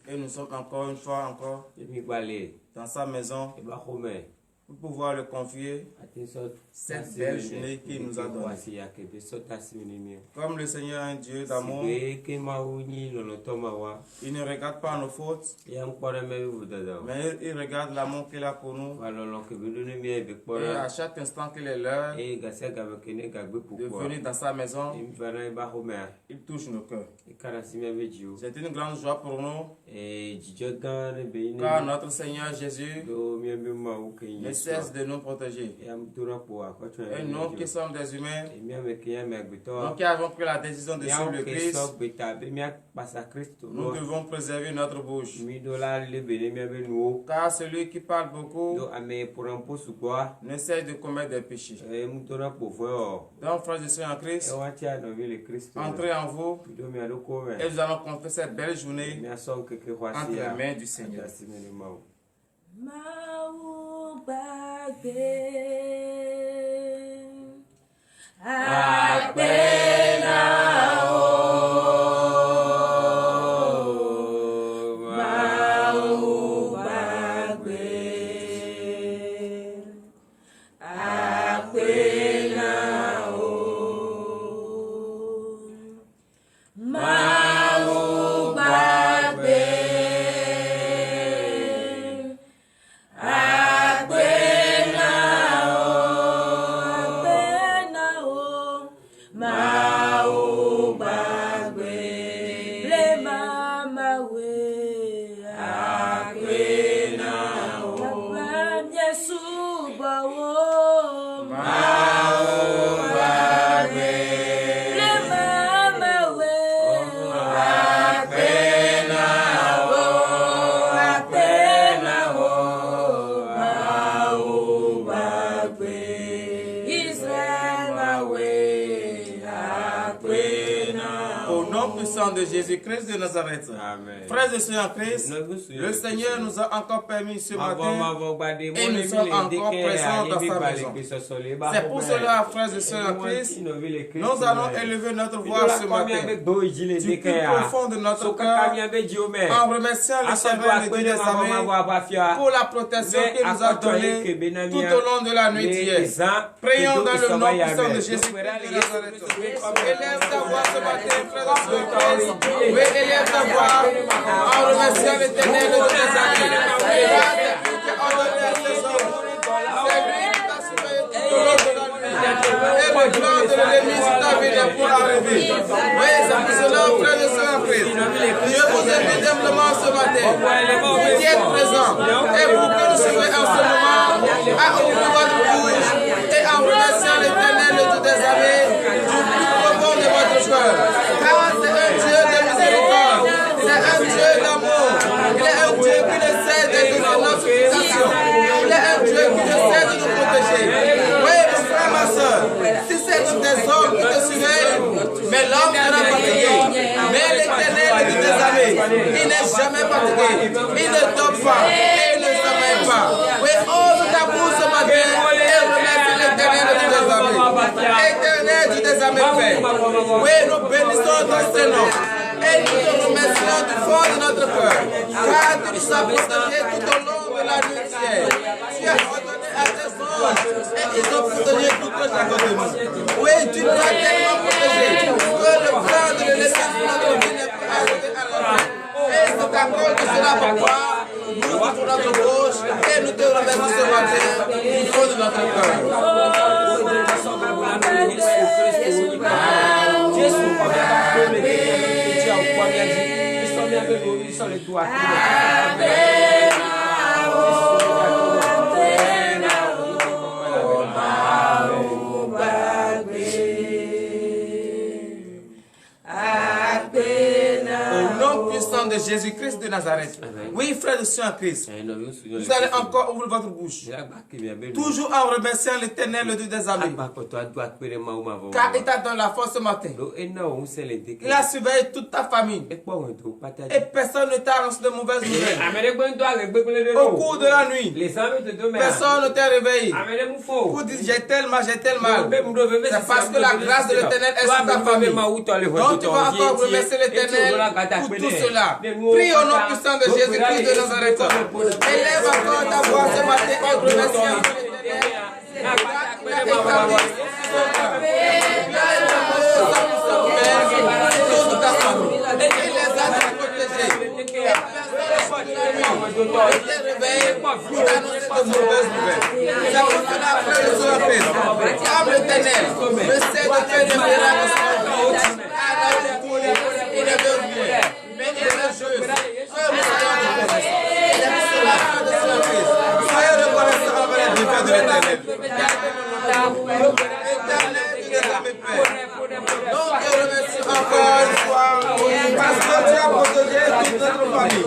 Et nous sommes encore une fois dans sa maison pour pouvoir le confier cette belle journée qu'il nous a donnée. Comme le Seigneur est un Dieu d'amour, il ne regarde pas nos fautes, mais il regarde l'amour qu'il a pour nous. Et à chaque instant qu'il est l'heure de venir dans sa maison, il touche nos cœurs. C'est une grande joie pour nous, car notre Seigneur Jésus ne cesse de nous protéger. Et nous qui sommes des humains, nous qui avons pris la décision de suivre le Christ, nous devons préserver notre bouche. Car celui qui parle beaucoup ne cesse de commettre des péchés. Donc, frères et sœurs en Christ, entrez en vous et nous allons confier cette belle journée entre les mains du Seigneur. De Jésus-Christ de Nazareth. Amen. Frères et sœurs en Christ, le Seigneur nous a encore permis ce matin et nous sommes encore présents dans sa maison. C'est pour cela, frères et sœurs en Christ, nous allons élever notre voix ce matin du plus profond de notre cœur en remerciant le Seigneur de Dieu des armées pour la protection qu'il nous a donnée tout au long de la nuit d'hier. Prions dans le nom puissant de Jésus-Christ de Nazareth. Élève ta voix ce matin, frères et sœurs. Oui, élève ta voix en remerciant l'Éternel de tes amis. Car depuis que ordonné à ses hommes, c'est lui qui t'a surveillé tout au long de la nuit. Et le plan de l'ennemi sur ta vie est pour arriver. Oui, c'est pour cela, frères et sœurs en Christ, je vous invite humblement ce matin, qui êtes présents, et vous que nous suivez en ce moment, à ouvrir votre bouche et en remerciant l'Éternel de toutes tes amis du plus profond de votre cœur. Car c'est un Dieu de miséricorde, c'est un Dieu d'amour, il est un Dieu qui ne cesse de donner notre fixation, il est un Dieu qui ne cesse de nous protéger. Oui, mon frère, ma soeur, si c'est des hommes qui te surveillent, mais l'homme sera fatigué. Mais l'Éternel de tes amis, il n'est jamais fatigué, il ne dort pas et il ne sommeille pas. Oui, ouvre ta bouche ce matin et remercie l'Éternel de tes amis. Éternel de tes amis, Père. Oui, nous bénissons ton Seigneur. Et nous te remercions du fond de notre cœur, car tu nous as protégés tout au long de la nuit d'hier. Tu as ordonné à tes anges et ils ont protégé tout le chacun de nous. Oui, tu nous as tellement protégés que le plan de l'ennemi sur notre vie n'est pas arrivé à la fin. Et c'est à cause de cela, papa, nous ouvrons notre bouche et nous te remercions ce matin du fond de notre cœur. De Jésus-Christ de Nazareth. Amen. Oui, frères et sœurs en Christ, vous allez encore ouvrir votre bouche, toujours en remerciant l'Éternel, le Dieu des armées, car il t'a donné la force ce matin. Il a surveillé toute ta famille et personne ne t'a annoncé de mauvaises nouvelles. Au cours de la nuit, personne ne t'a réveillé pour dire j'ai tel mal. C'est parce que la grâce de l'Éternel est sur ta famille. Donc tu vas encore remercier l'Éternel pour tout cela. Prie au nom puissant de Jésus-Christ de Nazareth. Élève encore ta voix ce matin et remercie encore une fois, parce que tu as protégé toute notre famille.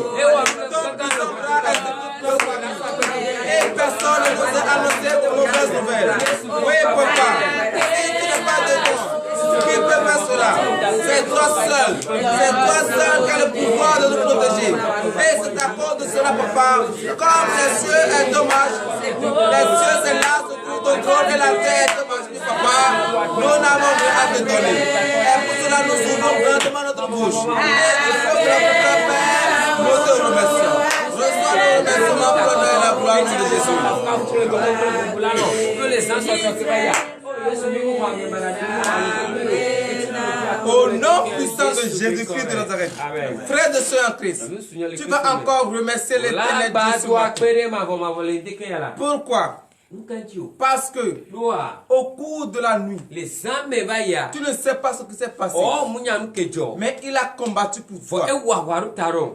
Et personne ne nous a annoncé de mauvaises nouvelles. Oui, papa, si tu n'es pas de toi, qui peut faire cela? C'est toi seul. C'est toi seul qui as le pouvoir de nous protéger. Et c'est à cause de cela, papa, comme les cieux est dommage, les cieux c'est là, sous ton trône et la terre est dommage, papa, nous n'avons rien à te donner. Et pour cela, nous ouvrons grandement notre bouche. Et du feu de notre Père, nous te remercions. Reçois le remerciement pour l'honneur et la gloire de Jésus. Au nom puissant de Jésus-Christ de Nazareth, frère de soeur en Christ, tu vas encore remercier l'Éternel Dieu ce matin. Pourquoi? Parce que au cours de la nuit, tu ne sais pas ce qui s'est passé, mais il a combattu pour toi.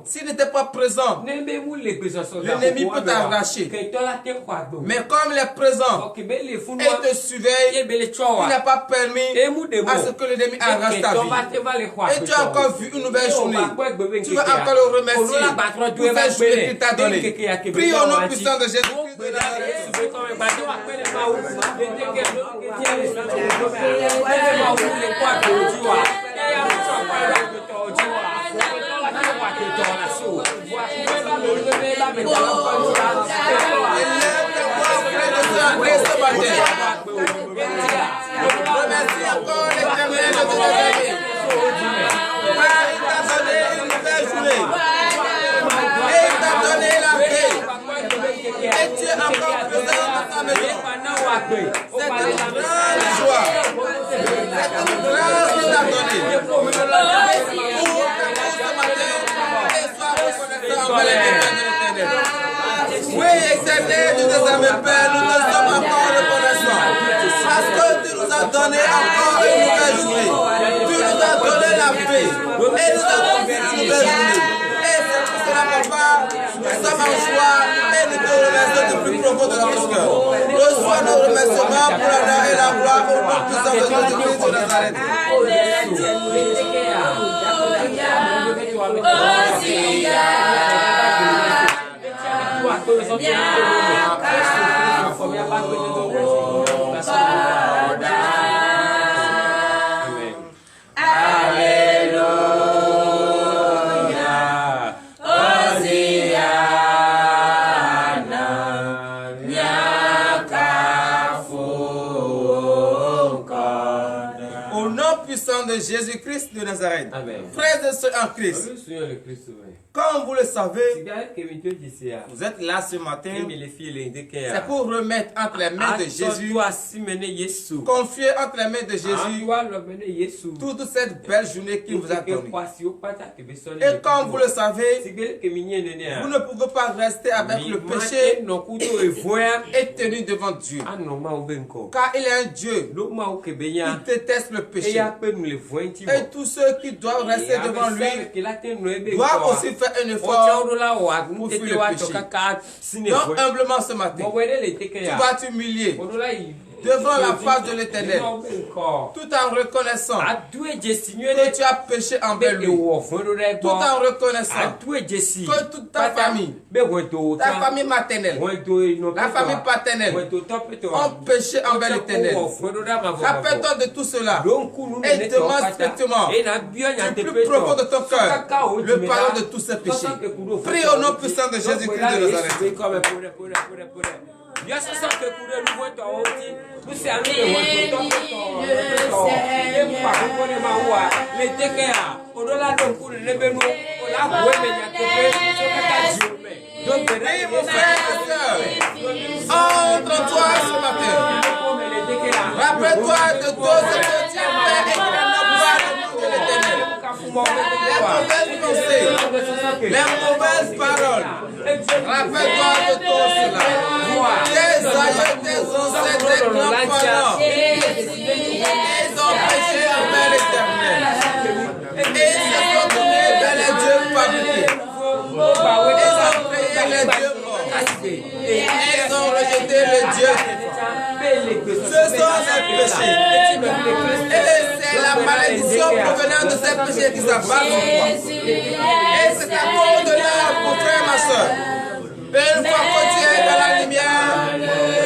S'il n'était pas présent, l'ennemi peut t'arracher. Mais comme il est présent et te surveille, il n'a pas permis à ce que l'ennemi arrache ta vie. Et tu as encore vu une nouvelle journée. Tu vas encore le remercier pour cette journée qu'il t'a donnée. Prie au nom puissant de Jésus-Christ de Nazareth. Remercie encore l'Éternel de ton avis. Car il t'a donné une nouvelle journée. Et il t'a donné la paix. Et tu es encore présent dans ta maison. C'est une grande joie. C'est une grâce qu'il t'a donnée. Pour ta ce matin, et sois reconnaissant envers les bienfaits de l'Éternel. Oui, Éternel, Dieu des armées, Père, nous te sommes encore reconnaissants. Parce que tu nous as donné encore une nouvelle journée. Tu nous as donné la paix. Et nous avons vu une nouvelle journée. Et c'est pour cela, papa, nous sommes en joie et nous te remercions du plus profond de notre cœur. Reçois nos remerciements pour l'honneur et la gloire au nom puissant de Jésus-Christ de Nazareth. De Jésus-Christ de Nazareth. Amen. Frères et sœurs en Christ, comme vous le savez, vous êtes là ce matin, c'est pour remettre entre les mains de Jésus, confier entre les mains de Jésus toute cette belle journée qu'il vous a donnée. Et comme vous le savez, vous ne pouvez pas rester avec le péché et tenir devant Dieu. Car il est un Dieu, il déteste le péché. Et tous ceux qui doivent rester devant lui doivent aussi faire un effort pour fuir le péché. Donc humblement ce matin, tu vas t'humilier devant la face de l'Éternel, tout en reconnaissant que tu as péché envers lui, tout en reconnaissant que toute ta famille maternelle, la famille paternelle, ont péché envers l'Éternel. Rappelle-toi de tout cela et demande strictement du plus profond de ton cœur le pardon de tous ces péchés. Prie au nom puissant de Jésus-Christ de Nazareth. Oui, mon frère et ma soeur, entre-toi ce matin. Rappelle-toi de tout ce que tu as fait et qui n'a pas le nom de l'Éternel. Les mauvaises pensées, les mauvaises paroles. Rappelle-toi de tout cela. Tes aïeux, tes ancêtres, tes grands-parents, ils ont péché envers l'Éternel. Et ils se sont tournés vers les dieux fabriqués. Ils ont prié les dieux morts. Et ils ont rejeté le Dieu vivant. Ce sont les péchés. Et c'est la malédiction provenant de ces péchés qui s'abattent sur toi. Et c'est à cause de là, mon frère, ma soeur. Mais une fois que tu es dans la lumière,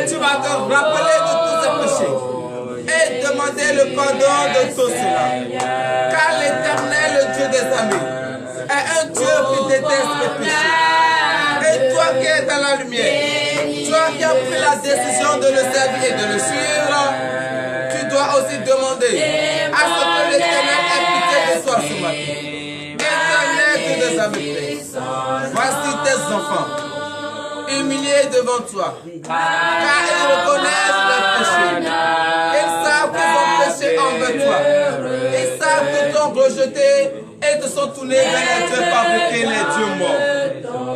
tu vas te rappeler de tous ces péchés. Et demander le pardon de tout cela. Car l'Éternel, le Dieu des amis, est un Dieu qui déteste les péchés. Et toi qui es dans la lumière, toi qui as pris la décision de le servir et de le suivre, tu dois aussi demander à ce que l'Éternel ait pitié de toi ce matin. Éternel, Dieu des amis, voici tes enfants, humiliés devant toi, car ils reconnaissent leurs péchés. Ils savent qu'ils ont péché envers toi. Ils savent qu'ils t'ont rejeté et te sont tournés vers les dieux fabriqués, les dieux morts.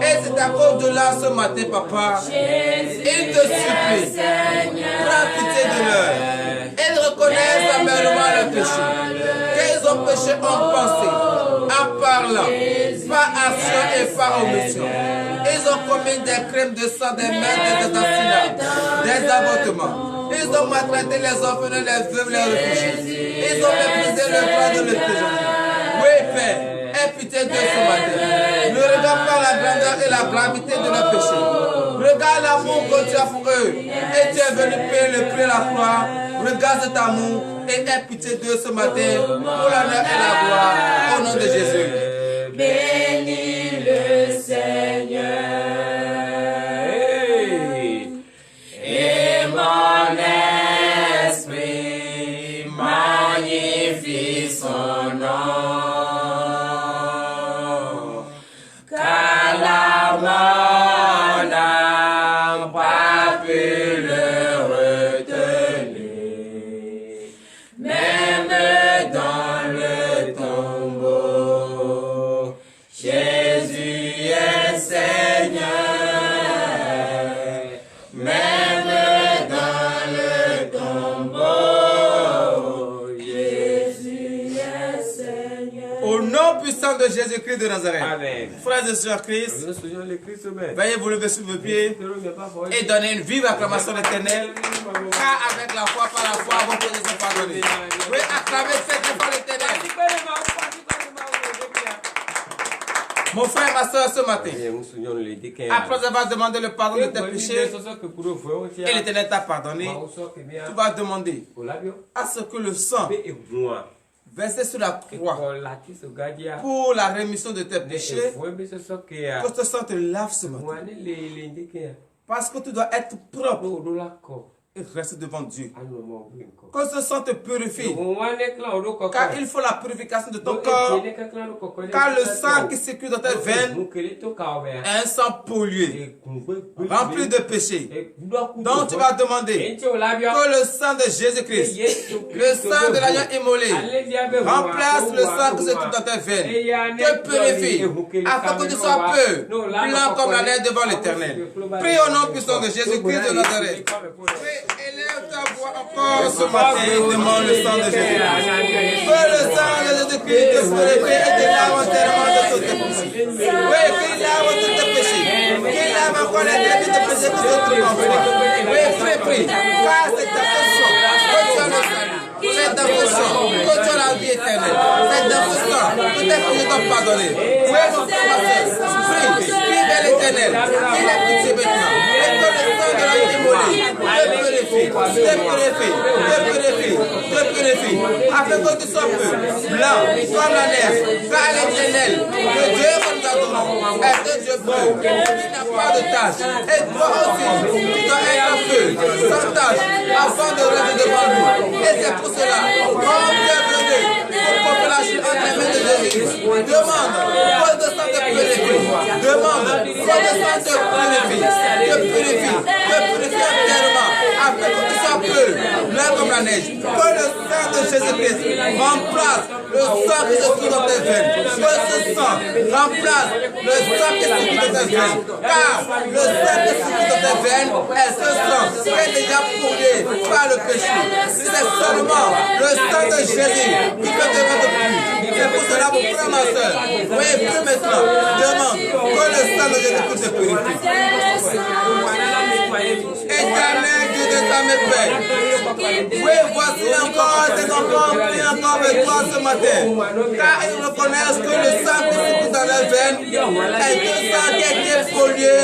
Et c'est à cause de là ce matin, papa, ils te supplient. Prends pitié de leur. Ils reconnaissent amèrement leurs péchés. Qu'ils ont péché en pensée, en parlant, par action et par omission. Ils ont commis des crimes de sang, des meurtres, des assassinats, des avortements. Ils ont maltraité les orphelins, les veuves, les réfugiés. Ils ont méprisé le droit de l'étranger. Oui, Père, aie pitié de ce matin. Ne regarde pas la grandeur et la gravité de leurs péchés. Regarde l'amour que tu as pour eux. Et tu es venu payer le prix de la croix. Regarde cet amour et aie pitié de ce matin pour l'honneur et la gloire. Au nom de Jésus. Bénis le Seigneur. Et mon esprit magnifie son nom. Car la mort n'a pas pu le retenir. Même dans le tombeau, Jésus est Seigneur. Même dans le tombeau, Jésus est Seigneur. Au nom puissant de Jésus-Christ de Nazareth. Amen. Frères et sœurs Christ, veuillez vous lever sur vos pieds et donner une vive acclamation éternelle. Car avec la foi, par la foi, vos péchés sont pardonnés. Oui, acclamez, faites le par l'éternel. Mon frère, ma soeur, ce matin, après avoir demandé le pardon de tes péchés, et l'éternel t'a pardonné, tu vas demander à ce que le sang versé sur la croix pour la rémission de tes péchés, que ce sang te lave ce matin. Parce que tu dois être propre et rester devant Dieu. Que ce sang te purifie. Car il faut la purification de ton corps. Car le sang qui circule dans tes veines est un sang pollué, rempli de péchés. Donc tu vas demander que le sang de Jésus-Christ, le sang de l'agneau immolé, remplace le sang qui se trouve dans tes veines, te purifie, afin que tu sois peu blanc comme la neige devant l'Éternel. Prie au nom puissant de Jésus-Christ de Nazareth. Élève ta voix encore ce matin et demande le sang de Jésus. Que le sang de Jésus-Christ te purifie et te lave entièrement de tous tes péchés. Oui, qu'il lave tous tes péchés. Qu'il lave encore les têtes de tes péchés qui se trouvent en toi. Oui, prie. Car c'est ta façon que tu as le salut. C'est dans ce sang que tu as la vie éternelle. C'est dans ce sang que tes péchés sont pardonnés. Oui, mon frère, ma soeur, prie vers l'Éternel. Il est pitié maintenant. Et que le sang de l'agneau immolé te purifie, afin que tu sois peu blanc comme la neige. Car l'Éternel, le Dieu que nous adorons, est un Dieu bleu, qui n'a pas de tache. Et toi aussi, tu dois être un feu, sans tache, afin de rester devant lui. Et c'est pour cela, comme tu es venu, pour porter la chute entre les mains de Jésus. Demande que le sang te purifie. Demande que le sang te purifie. Te purifie entièrement. Afin que tu sois pur, blanc comme la neige. Que le sang de Jésus-Christ remplace le sang qui se trouve dans tes veines. Que ce sang remplace le sang qui se trouve dans tes veines. Car le sang qui se trouve dans tes veines est ce sang qui est déjà pollué par le péché. C'est seulement le sang de Jésus qui peut te rendre pur. C'est pour cela, mon frère, ma soeur, voyez plus maintenant, demande que le sang de Jésus te purifie. Éternel Dieu de ta Père, oui, voici encore tes enfants qui encore avec toi ce matin, car ils reconnaissent que le sang qui se trouve dans leurs veines est un sang qui a été pollué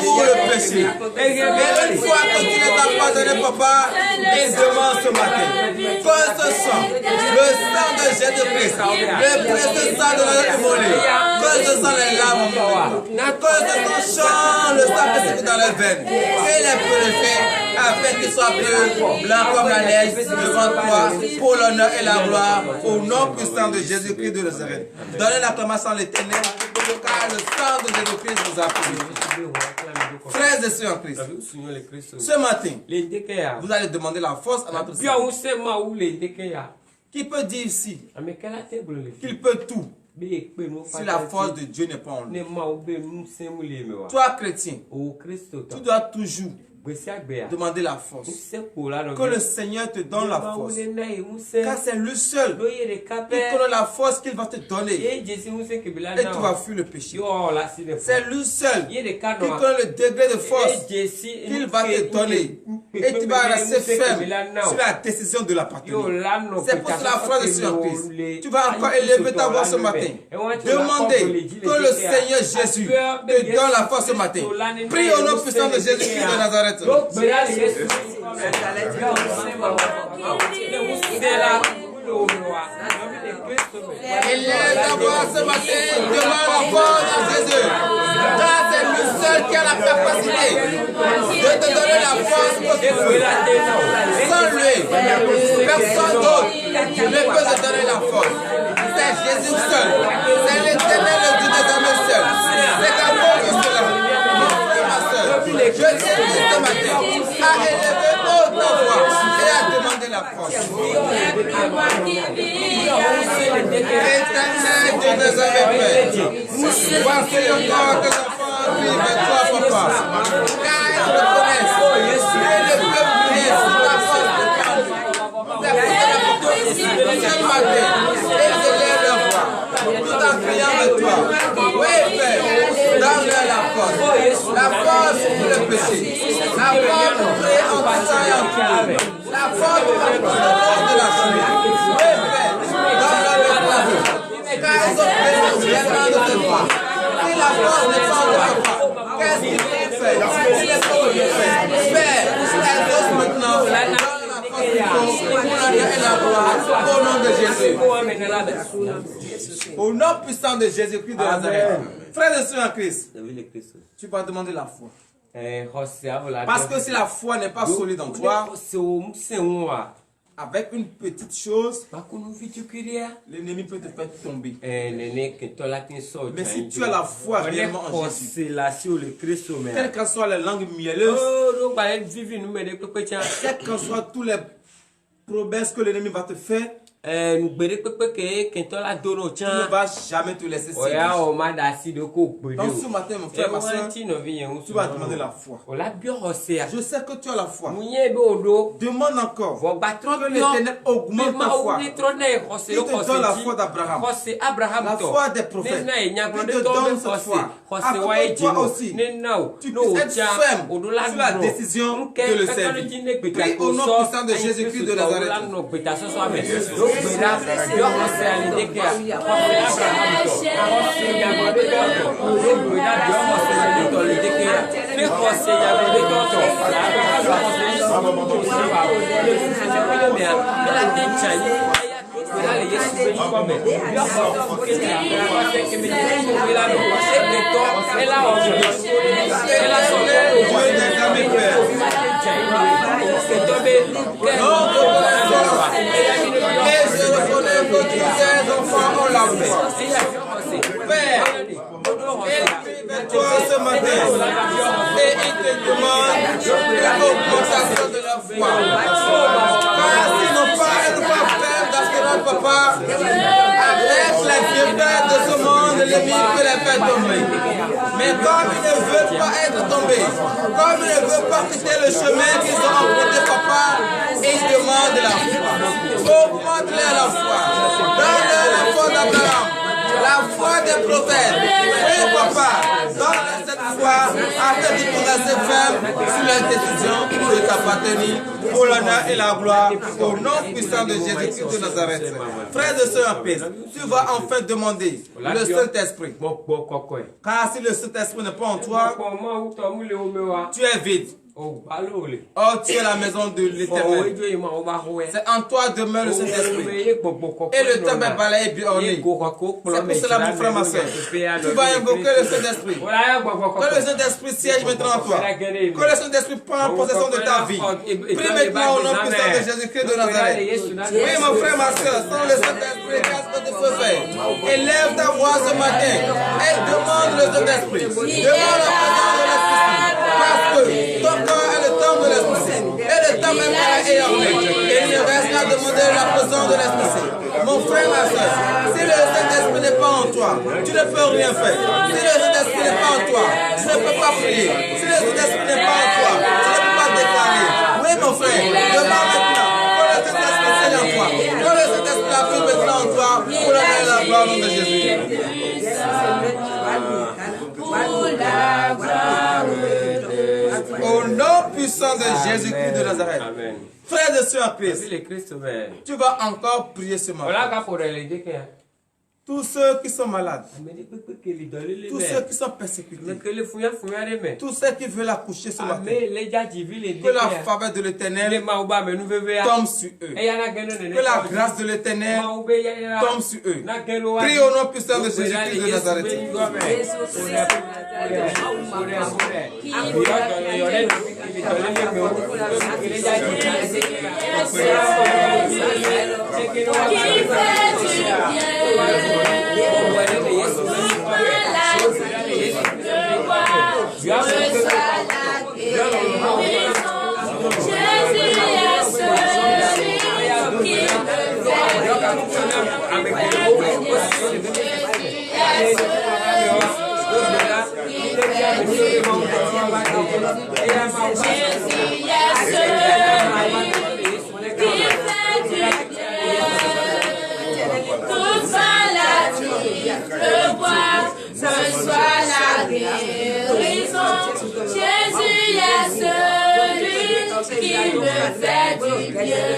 pour le péché. Et une fois que tu les as pardonnés, papa, ils demandent ce matin que ce sang, le sang de Jésus-Christ, le précieux sang de notre immolé, que ce sang les lave, que ce sang change le sang qui se trouve dans leurs veines et les purifie afin qu'ils soient plus blancs comme la neige devant toi pour l'honneur et la gloire au nom puissant de Jésus-Christ de Nazareth. Donnez l'acclamation à l'Éternel car le sang de Jésus-Christ vous a purifié. Frères et sœurs en Christ, ce matin, vous allez demander la force à notre Seigneur. Qui peut dire ici qu'il peut tout si la force de Dieu n'est pas en lui? Toi, chrétien, tu dois toujours demander la force. Que le Seigneur te donne la force. Car c'est le seul qui connaît la force qu'il va te donner. Et tu vas fuir le péché. C'est le seul qui connaît le degré de force qu'il va te donner. Et tu vas rester ferme sur la décision de l'appartenir. C'est pour cela, frère de Christ, tu vas encore élever ta voix ce matin. Demandez que le Seigneur Jésus te donne la force ce matin. Prie au nom puissant de Jésus-Christ de Nazareth. Élève ta voix ce matin, demande la force de Jésus. Car c'est lui seul qui a la capacité de te donner la force pour te faire. Sans lui, personne d'autre ne peut te donner la force. C'est Jésus seul. C'est l'Éternel, le Dieu des hommes seul. C'est à cause de cela, mon frère, ma soeur, je t'invite ce matin à élever haute ta voix et à demander la force. Éternel Dieu des hommes, voici encore tes enfants vivent avec toi, papa. Car ils reconnaissent que le peuple est sous ta force de prendre. C'est pour cela ce matin, ils élèvent leur voix, tout en criant avec toi. Oui, Père, donne-leur la force pour le péché, la force pour prier en passant et en criant, la force pour prendre de la chemin. Oui, Père, donne-leur le courage, car ils ont besoin de te voir. Si la force n'est pas en leur part, qu'est-ce qu'ils vont faire? Si les pauvres le font, Père, elles osent maintenant, donne la force pour l'honneur et la gloire, au nom de Jésus. Au nom puissant de Jésus-Christ de Nazareth. Frères et sœurs en Christ, tu vas demander la foi. Parce que si la foi n'est pas solide en toi, avec une petite chose, l'ennemi peut te faire tomber. Mais si tu as la foi réellement en Jésus, quelles qu'en soient les langues mielleuses, quelles qu'en soient tous les promesses que l'ennemi va te faire, tu ne vas jamais te laisser séduire. Donc ce matin, mon frère, ma soeur, tu vas demander la foi. Je sais que tu as la foi. Demande encore que l'Éternel augmente ta foi. Il te donne la foi d'Abraham, la foi des prophètes. Il te donne cette foi. Afin que toi aussi, tu puisses être ferme sur la décision de le servir. Prie au nom puissant de Jésus-Christ de Nazareth. Et je reconnais que tu es enfant Père, élève-toi ce matin et il te demande l'augmentation de la foi. Car s'ils n'ont pas faire d'assurance, papa, avec les bienfaits de ce monde, l'ennemi peut les faire tomber. Mais comme ils ne veulent pas être tombés, comme ils ne veulent pas quitter le chemin qu'ils ont emprunté, papa, ils demandent la foi. Augmente-leur la foi. Donne-leur la foi d'Abraham, la foi des prophètes. Oui, papa, donne-leur cette foi afin qu'ils pourraient se faire sur leurs décisions de t'appartenir pour l'honneur et la gloire au nom puissant de Jésus-Christ de Nazareth. Frères et sœurs en paix, tu vas enfin demander le Saint-Esprit. Car si le Saint-Esprit n'est pas en toi, tu es vide. Oh, tu es la maison de l'Éternel. C'est en toi demeure le Saint-Esprit. Et le temple est balayé et orné. C'est pour cela, mon frère, ma soeur, tu vas invoquer le Saint-Esprit. Que le Saint-Esprit siège maintenant en toi. Que le Saint-Esprit prenne possession de ta vie. Prie maintenant au nom puissant de Jésus-Christ de Nazareth. Oui, mon frère, ma soeur, sans le Saint-Esprit, qu'est-ce que tu peux faire? Élève ta voix ce matin et demande le Saint-Esprit. Demande la présence de l'Esprit. Parce que ton corps est le temple de l'Esprit. Et le temple est orné. Et il ne reste qu'à demander la présence de l'Esprit. Mon frère, ma soeur, si le Saint-Esprit n'est pas en toi, tu ne peux rien faire. Si le Saint-Esprit n'est pas en toi, tu ne peux pas prier. Si le Saint-Esprit n'est pas en toi, tu ne peux pas déclarer. Oui, mon frère, demande maintenant que le Saint-Esprit soit en toi. Que le Saint-Esprit appuie maintenant en toi pour la gloire au nom de Jésus. Au nom puissant de Jésus-Christ de Nazareth. Amen. Frères et sœurs en Christ, tu vas encore prier ce matin. Tous ceux qui sont malades, tous ceux qui sont persécutés, tous ceux qui veulent accoucher ce matin, que la faveur de l'Éternel tombe sur eux, que la grâce de l'Éternel tombe sur eux. Prie au nom puissant de Jésus-Christ de Nazareth.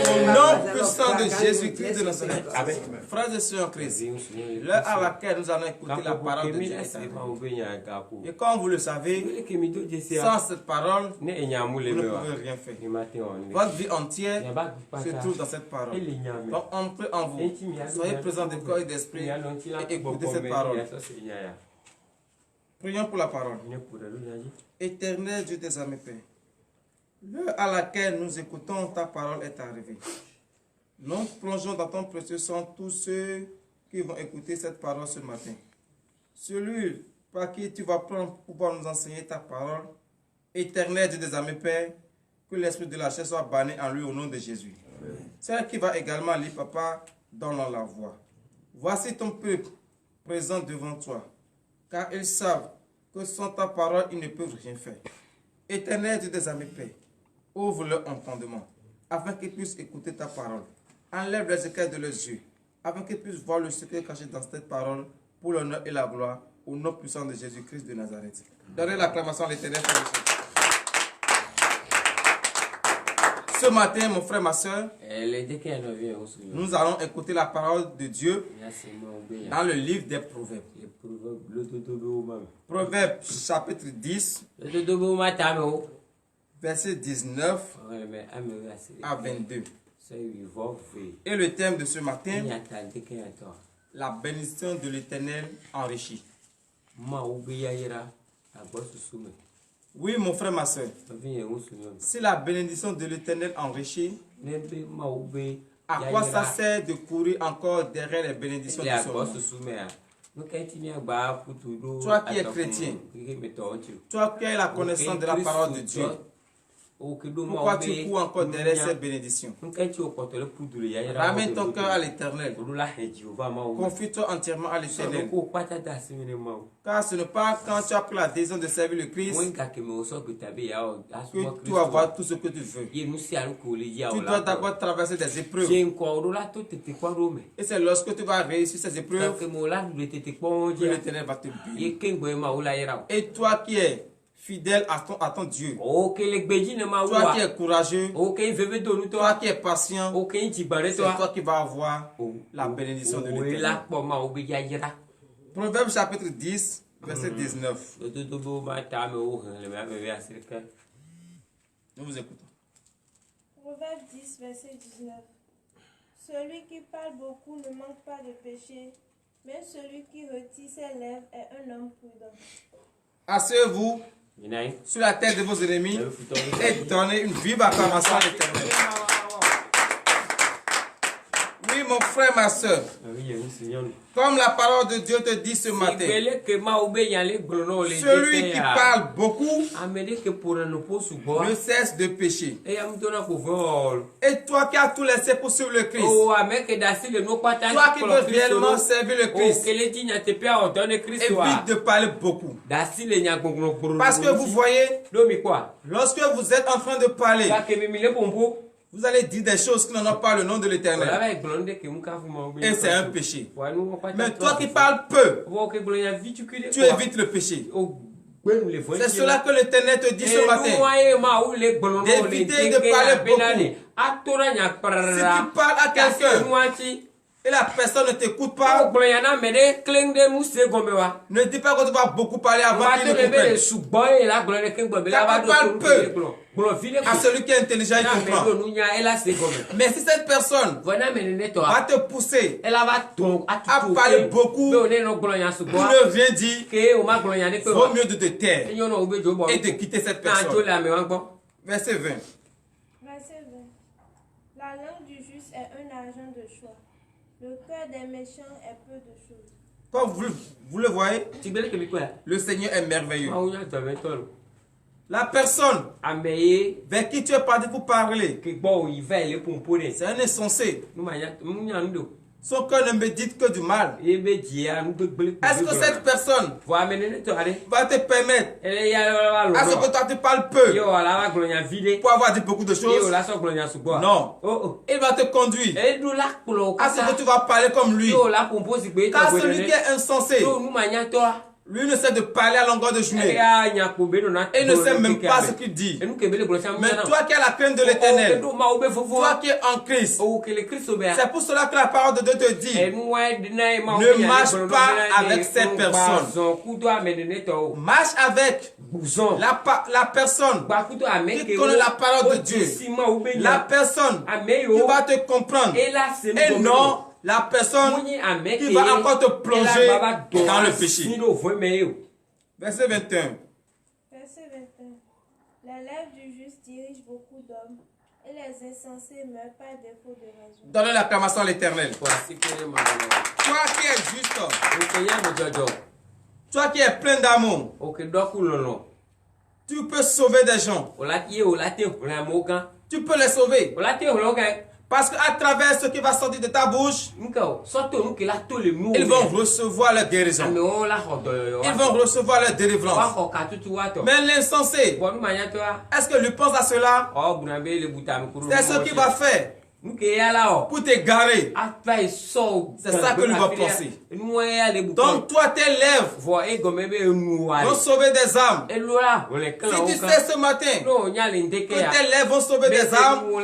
Au nom puissant de Jésus-Christ de Nazareth, frères et sœurs en Christ, l'heure à laquelle nous allons écouter la parole de Dieu. Et comme vous le savez, sans cette parole, vous ne pouvez rien faire. Votre vie entière se trouve dans cette parole. Donc entrez en vous, soyez présents de corps et d'esprit et écoutez cette parole. Prions pour la parole. Éternel Dieu des armées, Père, l'heure à laquelle nous écoutons ta parole est arrivée. Nous plongeons dans ton précieux sang tous ceux qui vont écouter cette parole ce matin. Celui par qui tu vas prendre pour pouvoir nous enseigner ta parole, Éternel Dieu des armées, Père, que l'esprit de la chair soit banni en lui au nom de Jésus. Celle qui va également lire, Papa, donne-leur la voix. Voici ton peuple présent devant toi, car ils savent que sans ta parole, ils ne peuvent rien faire. Éternel Dieu des armées, Père, ouvre leur entendement, afin qu'ils puissent écouter ta parole. Enlève les écailles de leurs yeux, afin qu'ils puissent voir le secret caché dans cette parole, pour l'honneur et la gloire, au nom puissant de Jésus-Christ de Nazareth. Donnez l'acclamation à l'Éternel. Ce matin, mon frère, ma soeur, nous allons écouter la parole de Dieu dans le livre des Proverbes. Proverbes chapitre 10, verset 19 à 22. Et le thème de ce matin, la bénédiction de l'Éternel enrichie. Oui, mon frère, ma soeur, si la bénédiction de l'Éternel enrichit, À quoi ça sert de courir encore derrière les bénédictions de ce monde? Toi qui es chrétien, toi qui as la connaissance de la parole de Dieu, pourquoi tu cours encore derrière ces bénédictions? Ramène ton cœur à l'Éternel. Confie-toi entièrement à l'Éternel. Car ce n'est pas quand tu as pris la décision de servir le Christ que tu vas avoir tout ce que tu veux. Tu dois d'abord traverser des épreuves. Et c'est lorsque tu vas réussir ces épreuves que l'Éternel va te bénir. Et toi qui es fidèle à ton Dieu, toi qui es courageux, toi qui es patient, c'est toi qui vas avoir la bénédiction de l'Éternel. Proverbe chapitre 10, verset 19. Nous vous écoutons. Proverbe 10, verset 19. Celui qui parle beaucoup ne manque pas de péché, mais celui qui retire ses lèvres est un homme prudent. Asseyez-vous sur la tête de vos ennemis et donnez une vive acclamation à l'Éternel. Oui, mon frère, ma soeur, comme la parole de Dieu te dit ce matin, celui qui parle beaucoup ne cesse de pécher. Et toi qui as tout laissé pour suivre le Christ, toi qui veux réellement servir le Christ, évite de parler beaucoup. Parce que vous voyez, lorsque vous êtes en train de parler, vous allez dire des choses qui n'en ont pas le nom de l'Éternel. Et c'est un péché. Mais toi qui parles peu, tu évites le péché. C'est cela que l'Éternel te dit ce matin. D'éviter de parler beaucoup. Si tu parles à quelqu'un et la personne ne t'écoute pas, ne dis pas que tu vas beaucoup parler avant qu'il ne comprenne. Car tu parles peu. À celui qui est intelligent, il comprend. Mais si cette personne va te pousser à parler beaucoup pour ne rien dire, vaut mieux de te taire et de quitter cette personne. Verset 20. Verset 20. La langue du juste est un argent de choix. Le cœur des méchants est peu de choses. Comme vous le voyez, le Seigneur est merveilleux. La personne vers qui tu es parti pour parler, c'est un insensé. Son cœur ne médite que du mal. Est-ce que cette personne va te permettre à ce que toi tu parles peu pour avoir dit beaucoup de choses? Non. Il va te conduire à ce que tu vas parler comme lui. Car celui qui est insensé, lui ne sait de parler à longueur de journée. Et ne sait même pas ce qu'il dit. Mais toi qui as la crainte de l'Éternel, toi qui es en Christ, c'est pour cela que la parole de Dieu te dit, ne marche pas avec cette personne. Marche avec la personne qui connaît la parole de Dieu. La personne qui va te comprendre. Et non la personne qui va encore te plonger dans le péché. Verset 21. Verset 21. La lèvre du juste dirige beaucoup d'hommes, et les insensés meurent par défaut de raison. Donnez l'acclamation à l'Éternel. Toi qui es juste, toi qui es plein d'amour, tu peux sauver des gens. Tu peux les sauver. Parce qu'à travers ce qui va sortir de ta bouche, ils vont recevoir la guérison. Ils vont recevoir la délivrance. Mais l'insensé, est-ce que lui pense à cela? C'est ce qu'il va faire pour t'égarer. C'est ça que lui va penser. Donc toi, tes lèvres vont sauver des âmes. Si tu sais ce matin que tes lèvres vont sauver des âmes, vaut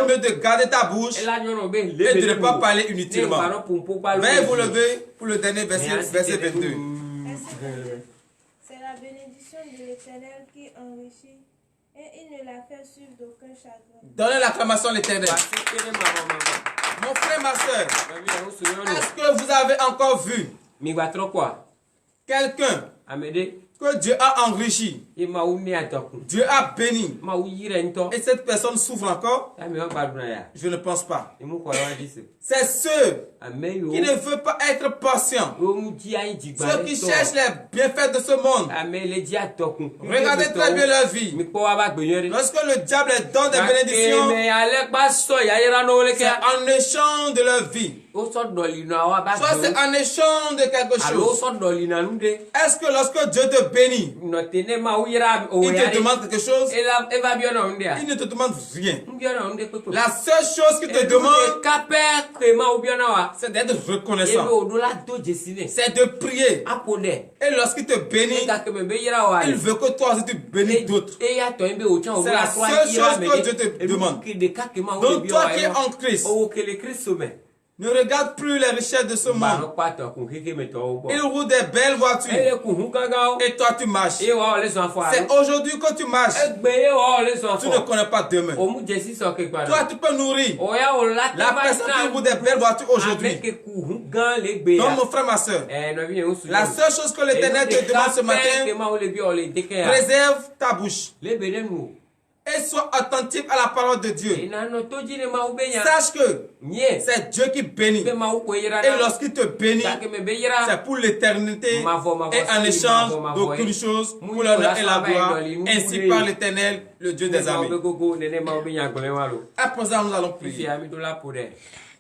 mieux de garder ta bouche et de ne pas parler inutilement. Veuillez vous lever pour le dernier verset, verset 22. C'est la bénédiction de l'Éternel qui enrichit, et il ne la fait suivre d'aucun chagrin. Donnez l'acclamation à l'Éternel. Mon frère, ma soeur, est-ce que vous avez encore vu quelqu'un que Dieu a enrichi, Dieu a béni, et cette personne souffre encore, je ne pense pas. C'est ceux qui ne veulent pas être patients, ceux qui cherchent les bienfaits de ce monde. Regardez très bien leur vie. Lorsque le diable leur donne des bénédictions, c'est en échange de leur vie. Soit c'est en échange de quelque chose. Est-ce que lorsque Dieu te bénit, il te demande quelque chose? Il ne te demande rien. La seule chose qu'il te demande, c'est d'être reconnaissant. C'est de prier. Et lorsqu'il te bénit, il veut que toi aussi tu bénisses d'autres. C'est la seule chose que Dieu te demande. Donc toi qui es en Christ, ne regarde plus les richesses de ce monde. Il roule des belles voitures. Et toi tu marches. C'est aujourd'hui que tu marches. Tu ne connais pas demain. Toi tu peux nourrir la personne qui roule des belles voitures aujourd'hui. Donc mon frère, ma soeur, la seule chose que l'Éternel te demande ce matin, préserve ta bouche. Et sois attentif à la parole de Dieu. Sache que c'est Dieu qui bénit. Et lorsqu'il te bénit, c'est pour l'éternité. Et en échange d'aucune chose, pour l'honneur et la gloire, ainsi par l'Éternel, le Dieu des armées. À présent, nous allons prier.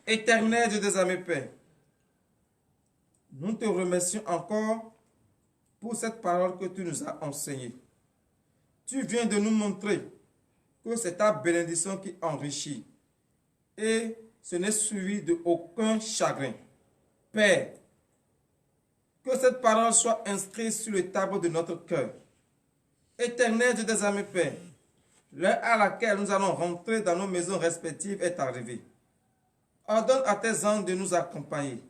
Éternel Dieu des armées, Père, nous te remercions encore pour cette parole que tu nous as enseignée. Tu viens de nous montrer que c'est ta bénédiction qui enrichit. Et ce n'est suivi de aucun chagrin. Père, que cette parole soit inscrite sur le tableau de notre cœur. Éternel Dieu des armées, Père, l'heure à laquelle nous allons rentrer dans nos maisons respectives est arrivée. Ordonne à tes anges de nous accompagner.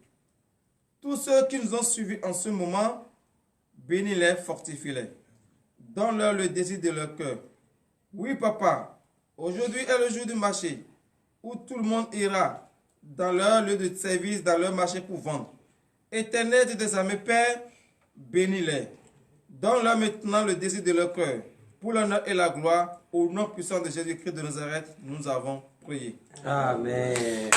Tous ceux qui nous ont suivis en ce moment, bénis-les, fortifie-les. Donne-leur le désir de leur cœur. Oui, papa, aujourd'hui est le jour du marché où tout le monde ira dans leur lieu de service, dans leur marché pour vendre. Éternel Dieu des armées, Père, bénis-les. Donne-leur maintenant le désir de leur cœur. Pour l'honneur et la gloire, au nom puissant de Jésus-Christ de Nazareth, nous avons prié. Amen.